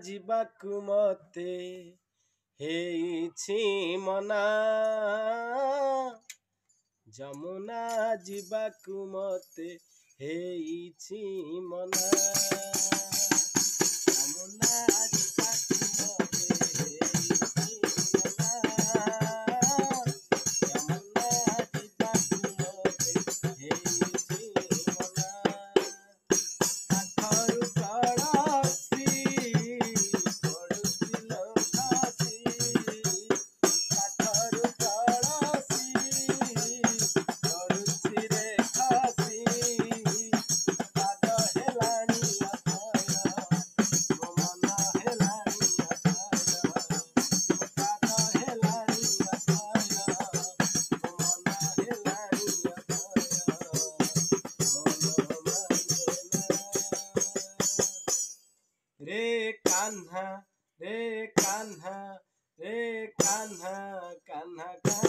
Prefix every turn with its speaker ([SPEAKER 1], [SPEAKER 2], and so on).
[SPEAKER 1] ଯିବାକୁ ମତେ ହେଇଛି ମନା ଯମୁନା ଯିବାକୁ ମତେ ହେଇଛି ମନା ଯମୁନା ଯିବାକୁ ମତେ ହେଇଛି ମନା ଯମୁନା ଯିବାକୁ ମତେ ହେଇଛି ମନା ପାଖରୁ କଳସି ପଡ଼ୁଥିଲ ଖସି ପାଖରୁ କଳସି ପଡ଼ୁଛି ରେ ଖସି ପାଦ ହେଲାଣି ଅଥୟ ମୋ ମନ ହେଲାଣି ଅଥୟ ମୋ ପାଦ ହେଲାଣି ଅଥୟ ମୋ ମନ ହେଲାଣି ଅଥୟ रे कान्हा रे कान्हा रे कान्हा कान्हा